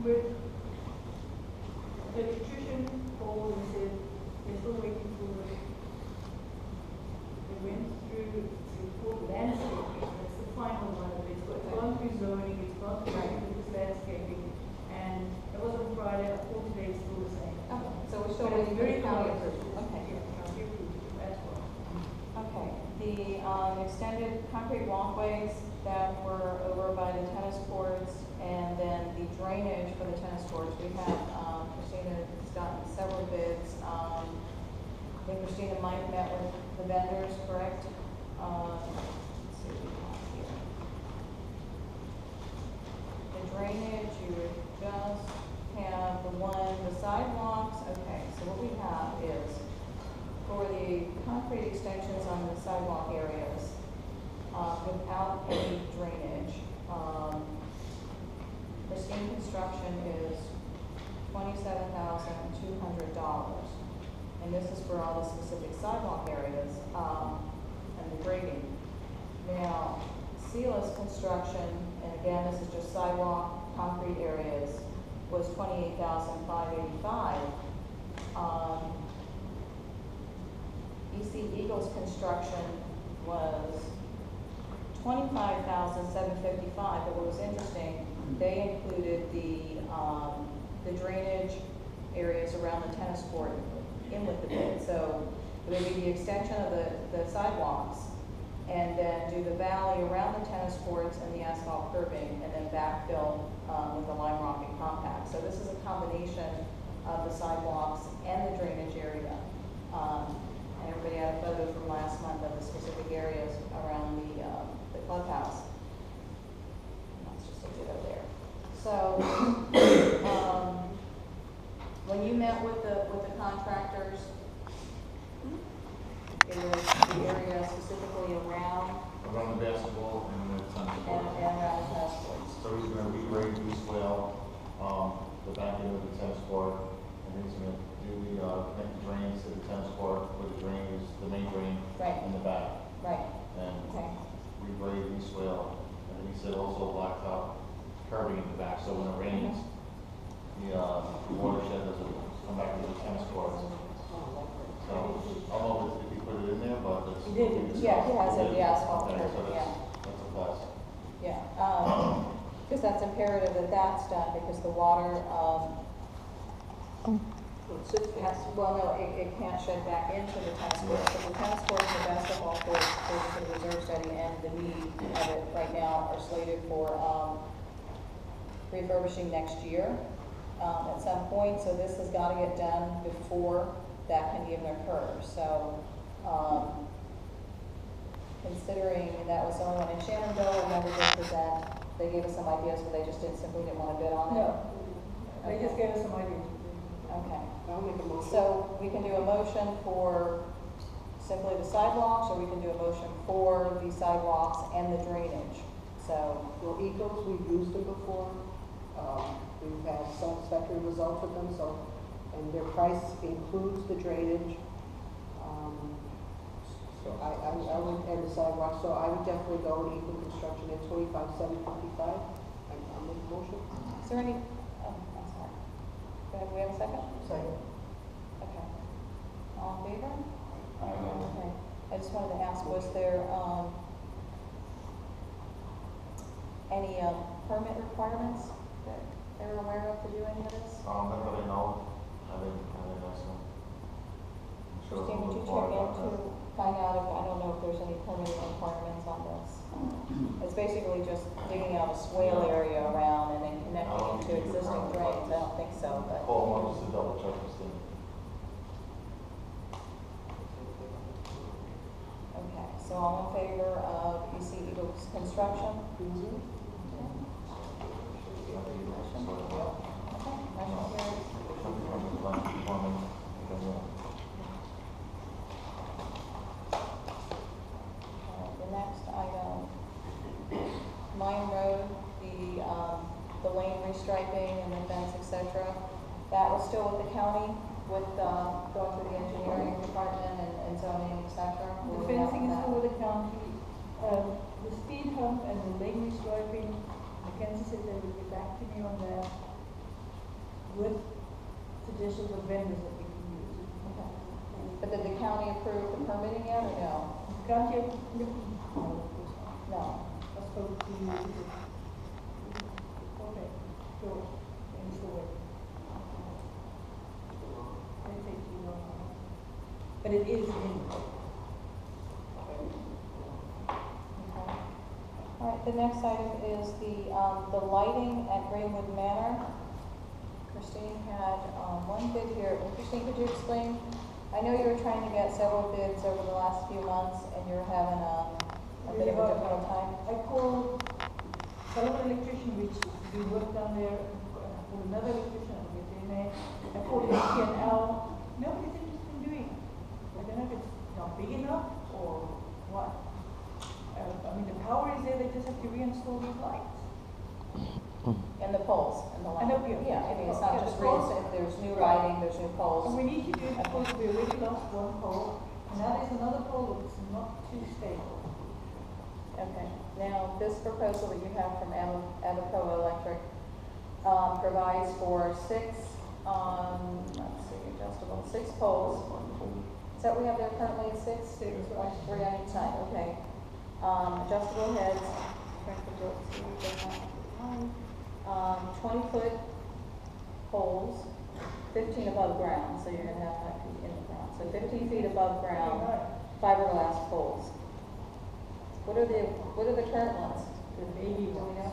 with the electrician called and said they're still waiting for it. They went through, it's called landscaping, that's the final one of it. So it's gone through zoning, it's gone through landscaping, and it was on Friday, I thought today it's still the same. Okay, so we're still But it's waiting for very the county close. approval. Okay. Yeah, county approval as well. Okay, the extended concrete walkways that were over by the tennis courts, and then the drainage for the tennis courts, we have, Christina has gotten several bids. I think Christina might have met with the vendors, correct? Let's see what we have here. The drainage, you would just have the sidewalks. Okay, so what we have is for the concrete extensions on the sidewalk areas, without any drainage, Pristine Construction is $27,200. And this is for all the specific sidewalk areas, and the grading. Now, Sealess Construction, and again, this is just sidewalk, concrete areas, was $28,585. EC Eagles Construction was $25,755, but what was interesting, they included the drainage areas around the tennis court in with the bid. So it would be the extension of the sidewalks, and then do the valley around the tennis courts and the asphalt curbing, and then backfill with the lime rock and compact. So this is a combination of the sidewalks and the drainage area. And everybody had a photo from last month of the specific areas around the clubhouse. And that's just a ditto there. So when you met with the contractors, it was the area specifically around the basketball and the tennis court. and around the tennis courts. So he's going to regrade the swale, the back end of the tennis court, and he's going to do connect the drains to the tennis court, where the drain is the main drain Right. in the back, Right. and Okay. regrade the swale. And then he said also blacktop curbing in the back, so when it rains, the watershed doesn't come back to the tennis courts. So I don't know if he put it in there, but it's. He did. Yeah, he has it, the asphalt Okay, curb, so yeah. that's a plus. Yeah, because that's imperative that that's done, because the water, well, no, it can't shed back into the tennis court. So the tennis court and the basketball court, according to the reserve study and the need of it right now, are slated for refurbishing next year at some point. So this has got to get done before that can even occur. So considering that was the only one in Shenandoah, remember did present, they gave us some ideas, but they just simply didn't want to bid on it. No, they just gave us some ideas. Okay. I'll make a motion. So we can do a motion for simply the sidewalks, or we can do a motion for the sidewalks and the drainage. So, Well, Eagles, we've used them before. We've had satisfactory results with them, so, and their price includes the drainage. So I would, and the sidewalk, so I would definitely go with Eagle Construction at $25,755. I'll make a motion. is there any, I'm sorry. Do we have a second? Second. Okay. All in favor? Okay. I just wanted to ask, was there, any, permit requirements that they were aware of to do any of this? Not that I know. I didn't ask him. I'm sure Christine, would you he'll report check in about to that. find out if, I don't know if there's any permitting requirements on this. It's basically just digging out a swale area around and then connecting it to existing drains. I don't think so, but. Call him up just to double check this thing. Okay, so all in favor of EC Eagles Construction? Okay, motion carries. The next item, Mine Road, the lane restriping and the fence, et cetera. That was still with the county, with, going through the engineering department and zoning, et cetera. The fencing is over the county. The speed hump and the lane restriping, Mackenzie said they would get back to me on that. with suggestions of vendors that we can use. Okay. But did the county approve the permitting yet, or no? Can't you? No. I spoke to you. Okay, George, and so wait. They take too long. But it is in. Okay. All right, the next item is the lighting at Greenwood Manor. Christine had, one bid here. Christine, could you explain? I know you were trying to get several bids over the last few months, and you're having a bit of a difficult time. I called Sullivan Electrician, which we worked on there, I called another electrician, I forget their name. I called HCNL, nobody's interested in doing it. I don't know if it's not big enough or what. I mean, the power is there, they just have to reinstall these lights. And the poles, and the And lighting. the- Yeah, I mean, it's not yeah, just the poles. if there's new Right. lighting, there's new And poles. we need to do it because we already lost one pole, and that is another pole that's not too stable. Okay, now, this proposal that you have from Abaco Electric, provides for six, let's see, adjustable, 6 poles. Is that what we have there currently, 6? 6, right. 3 on each side, okay. Adjustable heads, trying to do it, see what they have. 20-foot poles, 15 above ground, so you're gonna have 5 feet in the ground. So 15 feet above ground, fiberglass poles. What are the current ones? The baby Do we ones. know?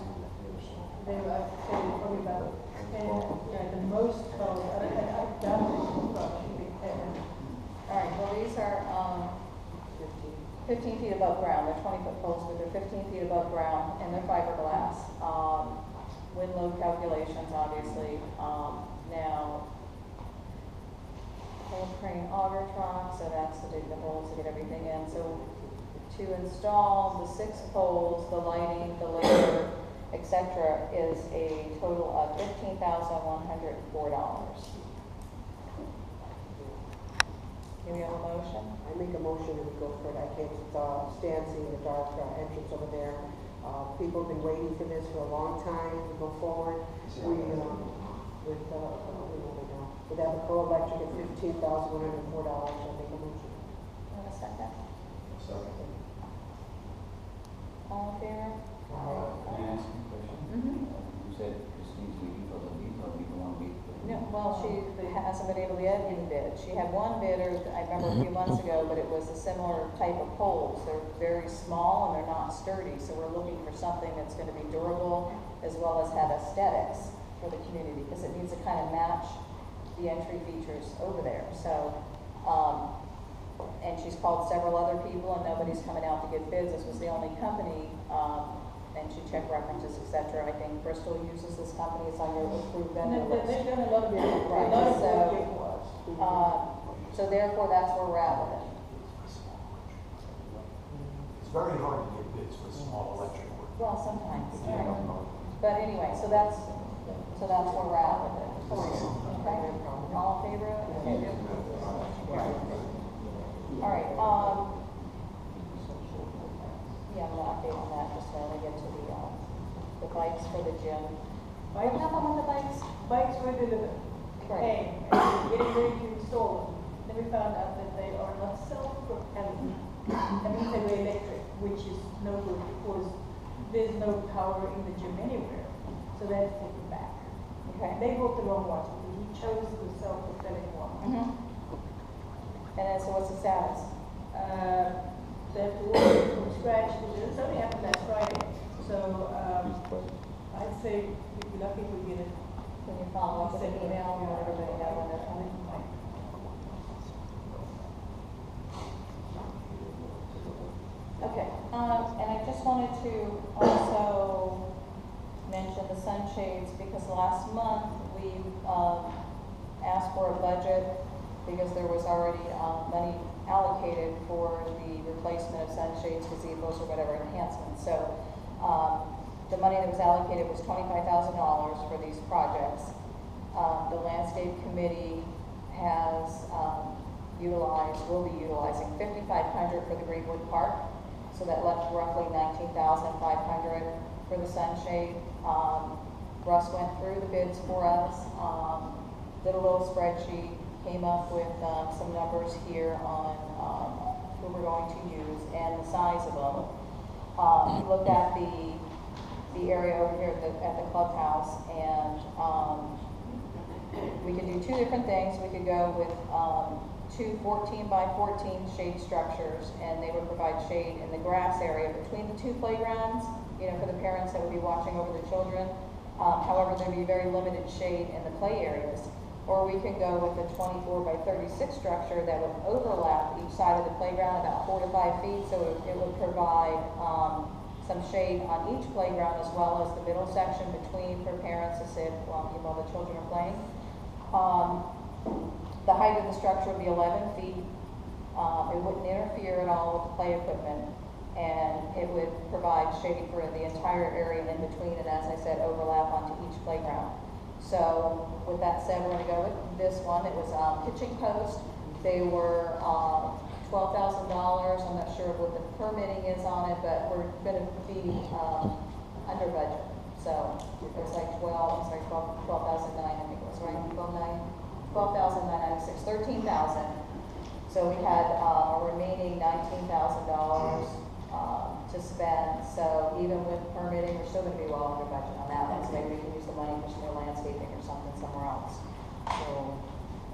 They were probably about 10, yeah, the most poles, I've done it, but should be 10. All right, well, these are, 15 feet above ground, they're 20-foot poles, but they're 15 feet above ground, and they're fiberglass. Wind load calculations, obviously, now, whole crane auger truck, so that's to dig the holes to get everything in. So to install the 6 poles, the lighting, the labor, etc., is a total of $15,104. Do we have a motion? I make a motion that we go for it. I can't stand seeing the dark entrance over there. People have been waiting for this for a long time to go forward. With Abaco Electric at $15,104, I make a motion. Want a second? Second. All in favor? Can I ask you a question? Mm-hmm. You said Christine's waiting for the lead, or we don't want to wait for the No, lead? well, she hasn't been able to get any bid. She had one bidder, I remember a few months ago, but it was a similar type of poles. They're very small and they're not sturdy, so we're looking for something that's gonna be durable as well as have aesthetics for the community, because it needs to kind of match the entry features over there. So, and she's called several other people and nobody's coming out to get bids. This was the only company, and she checked references, et cetera. I think Bristol uses this company, it's on your approved vendor And list. they've done a lot of it, a Right, lot of so- work for us. So therefore, that's where we're at with it. It's very hard to get bids for small electric work. Well, sometimes, right. But anyway, so that's where we're at with it. Okay, all in favor of it? Okay, good. All right, yeah, I'm not updating that, just when I get to the bikes for the gym. I have nothing on the bikes. Bikes were delivered, Right. came, and we were getting ready to install them. Then we found out that they are not self-propelling. That means they were electric, which is no good because there's no power in the gym anywhere. So they had to take them back. Okay. They bought the wrong ones, because he chose the self-propelling one. Mm-hmm. And then, so what's the status? They have to order it from scratch, because this only happened last Friday. So, I'd say we'd be lucky if we get it. Can you follow up with an email and let everybody know when they're coming? Okay, and I just wanted to also mention the sunshades, because last month we asked for a budget because there was already money allocated for the replacement of sunshades, gazebos, or whatever enhancements. So the money that was allocated was $25,000 for these projects. The landscape committee has will be utilizing $5,500 for the Greenwood Park. So that left roughly $19,500 for the sunshade. Russ went through the bids for us, did a little spreadsheet, came up with some numbers here on who we're going to use and the size of them. Looked at the area over here at the clubhouse, and we could do two different things. We could go with two 14 by 14 shade structures, and they would provide shade in the grass area between the two playgrounds, you know, for the parents that would be watching over the children. However, there'd be very limited shade in the play areas. Or we could go with a 24 by 36 structure that would overlap each side of the playground about 4 to 5 feet, so it would provide some shade on each playground as well as the middle section between for parents to sit while the children are playing. The height of the structure would be 11 feet. It wouldn't interfere at all with the play equipment, and it would provide shade for the entire area in between, and as I said, overlap onto each playground. So with that said, we're going to go with this one. It was pitching post. They were $12,000. I'm not sure what the permitting is on it, but we're going to be under budget. So it was like 12,009, I think it was, right? 12,996, 13,000. So we had a remaining $19,000 to spend. So even with permitting, we're still going to be well under budget on that one. So maybe we can use the money for some more landscaping or something somewhere else. So,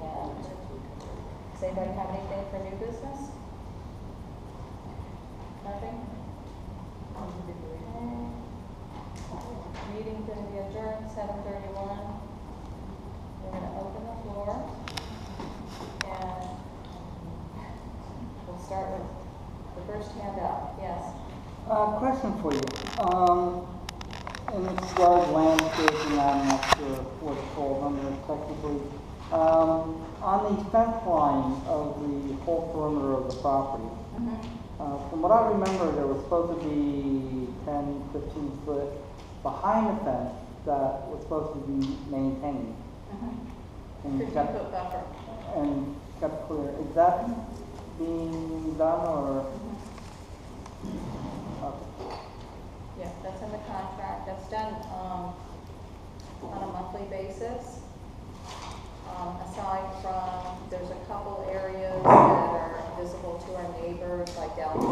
and does anybody have anything for new business? Nothing? Okay. Meeting's going to be adjourned 7:31. We're going to open the floor, and we'll start with the first hand up. Yes. Question for you. In this yard landscaping, I'm not sure what it's called under technically. On the fence line of the whole perimeter of the property, from what I remember, there was supposed to be 10, 15 foot behind the fence that was supposed to be maintained. And 15-foot buffer. And kept clear. Is that being done or? Yeah, that's in the contract. That's done on a monthly basis. Aside from, there's a couple areas that are visible to our neighbors, like down the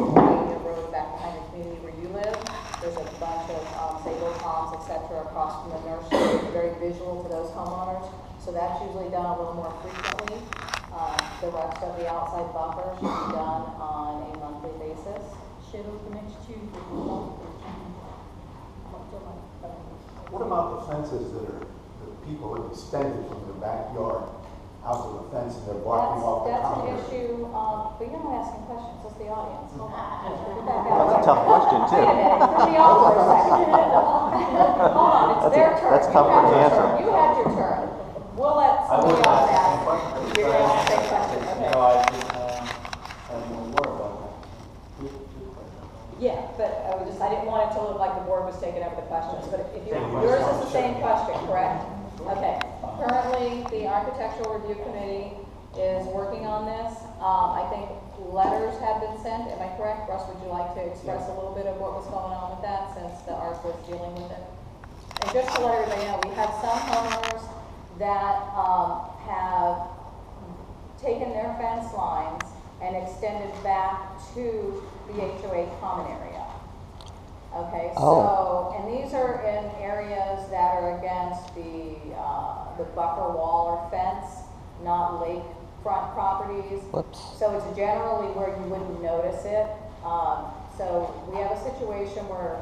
road back behind the community where you live. There's a bunch of sable palms, etc., across from the nursery, very visual to those homeowners. So that's usually done a little more frequently. The rest of the outside buffer should be done on a monthly basis. Scheduled for next Tuesday. What about the fences that people have extended from their backyard out to the fence and they're blocking off the That's an counter? issue, but you're not asking questions, it's the audience. Hold on. That's a tough question, too. Wait a minute, threw me off for a second. Hold on, it's their turn. That's tough for the answer. You had your turn. We'll let somebody else ask. You're going to take questions, okay? No, I just have more word about that. Yeah, but I didn't want it to look like the board was taking over the questions, but if yours is the same question, correct? Okay. Currently, the Architectural Review Committee is working on this. I think letters have been sent, am I correct? Russ, would you like to express a little bit of what was going on with that since the ARC was dealing with it? And just to let everybody know, we have some homeowners that have taken their fence lines and extended back to the HOA common area. Okay, so, and these are in areas that are against the buffer wall or fence, not lakefront properties. Whoops. So it's generally where you wouldn't notice it. So we have a situation where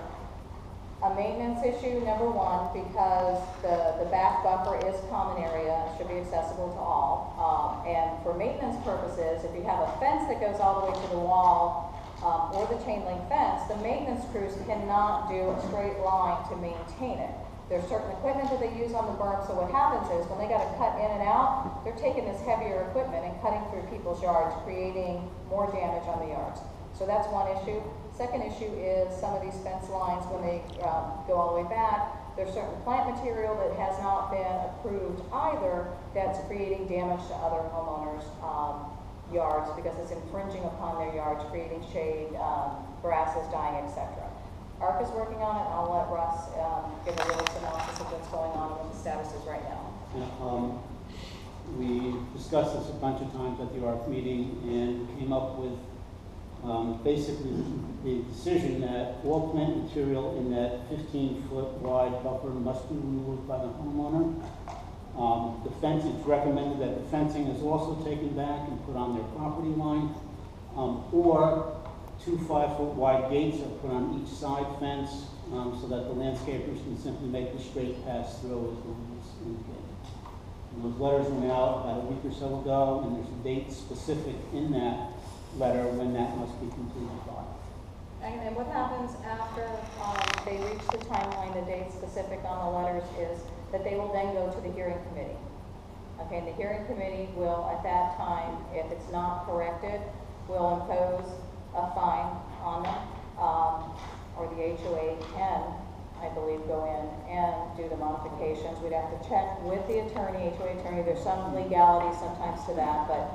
a maintenance issue, number one, because the back buffer is common area, should be accessible to all. And for maintenance purposes, if you have a fence that goes all the way to the wall, or the chain link fence, the maintenance crews cannot do a straight line to maintain it. There's certain equipment that they use on the berm, so what happens is when they got to cut in and out, they're taking this heavier equipment and cutting through people's yards, creating more damage on the yards. So that's one issue. Second issue is some of these fence lines, when they go all the way back, there's certain plant material that has not been approved either that's creating damage to other homeowners' yards because it's infringing upon their yards, creating shade, grasses dying, etc. ARC is working on it, and I'll let Russ give a little synopsis of what's going on and what the status is right now. We discussed this a bunch of times at the ARC meeting and came up with basically the decision that all plant material in that 15-foot wide buffer must be removed by the homeowner. The fence, it's recommended that the fencing is also taken back and put on their property line, or 2 5-foot wide gates are put on each side fence so that the landscapers can simply make the straight pass through as long as indicated. And those letters went out about a week or so ago, and there's a date specific in that letter when that must be completed by. And then what happens after they reach the timeline, the date specific on the letters, is that they will then go to the hearing committee. Okay, and the hearing committee will, at that time, if it's not corrected, will impose a fine on them, or the HOA can, I believe, go in and do the modifications. We'd have to check with the attorney, HOA attorney. There's some legality sometimes to that, but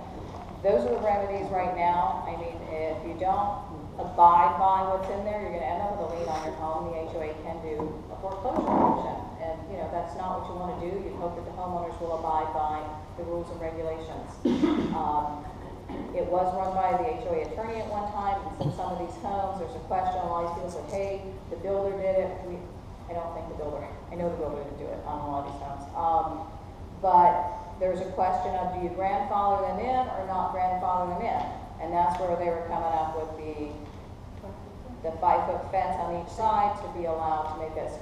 those are the remedies right now. I mean, if you don't abide by what's in there, you're going to end up with a lien on your home. The HOA can do a foreclosure action, and that's not what you want to do. You hope that the homeowners will abide by the rules and regulations. It was run by the HOA attorney at one time, and some of these homes, there's a question, a lot of people say, hey, the builder did it. I don't think the builder, I know the builder didn't do it on a lot of these homes. But there's a question of, do you grandfather them in or not grandfather them in? And that's where they were coming up with the 5-foot fence on each side to be allowed to make that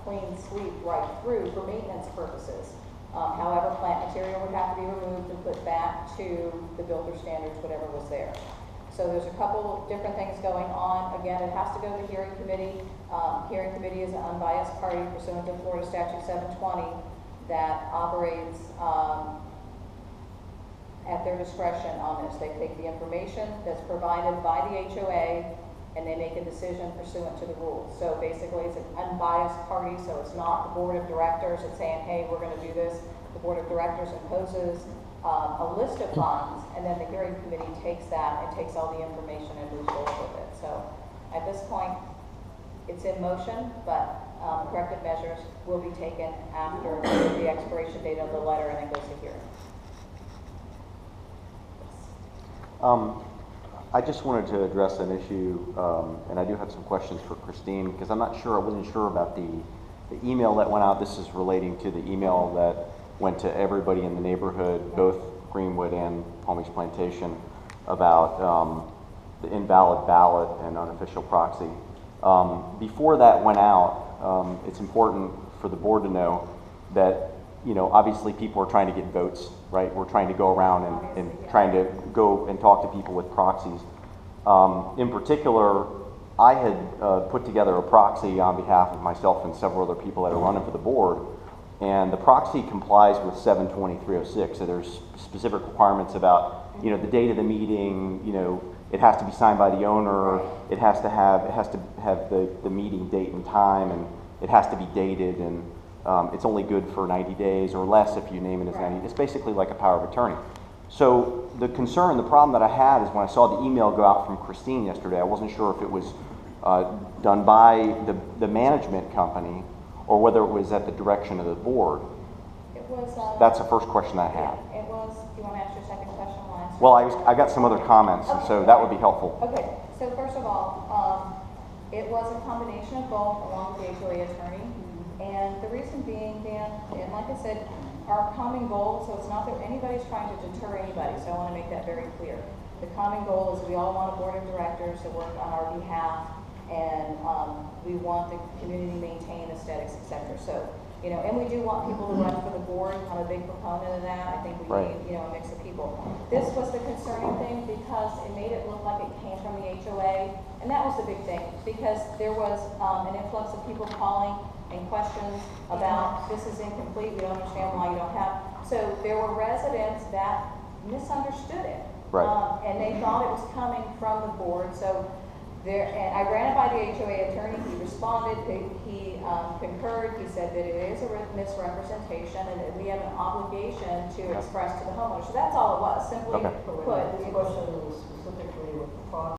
clean sweep right through for maintenance purposes. However, plant material would have to be removed and put back to the builder standards, whatever was there. So there's a couple different things going on. Again, it has to go to the hearing committee. Hearing committee is an unbiased party pursuant to Florida Statute 720 that operates at their discretion on this. They take the information that's provided by the HOA and they make a decision pursuant to the rules. So basically it's an unbiased party, so it's not the board of directors that's saying, hey, we're going to do this. The board of directors imposes a list of fines, and then the hearing committee takes that and takes all the information and moves forward with it. So at this point, it's in motion, but corrective measures will be taken after the expiration date of the letter and it goes to hearing. I just wanted to address an issue, and I do have some questions for Christine, because I wasn't sure about the email that went out. This is relating to the email that went to everybody in the neighborhood, both Greenwood and Palm Beach Plantation, about the invalid ballot and unofficial proxy. Before that went out, it's important for the board to know that, obviously people are trying to get votes, right? We're trying to go around and trying to go and talk to people with proxies. In particular, I had put together a proxy on behalf of myself and several other people that are running for the board, and the proxy complies with 72306. So there's specific requirements about, the date of the meeting, it has to be signed by the owner, it has to have the meeting date and time, and it has to be dated, and it's only good for 90 days or less if you name it as 90. It's basically like a power of attorney. So the problem that I had is when I saw the email go out from Christine yesterday, I wasn't sure if it was done by the management company or whether it was at the direction of the board. It was. That's the first question I had. Yeah, it was. Do you want to ask your second question, Lance? Well, I got some other comments, and so that would be helpful. Okay. So first of all, it was a combination of both along with the HOA attorney. And the reason being, Dan, and like I said, our common goal, so it's not that anybody's trying to deter anybody, so I want to make that very clear. The common goal is we all want a board of directors to work on our behalf, and we want the community to maintain aesthetics, etc. So, and we do want people to run for the board. I'm a big proponent of that. I think we need, a mix of people. This was the concerning thing because it made it look like it came from the HOA, and that was the big thing because there was an influx of people calling and questions about this is incomplete, we don't understand why you don't have. So there were residents that misunderstood it. Right. And they thought it was coming from the board. So and I ran it by the HOA attorney, he responded, he concurred, he said that it is a misrepresentation and that we have an obligation to express to the homeowner. So that's all it was, simply put. The question was specifically with the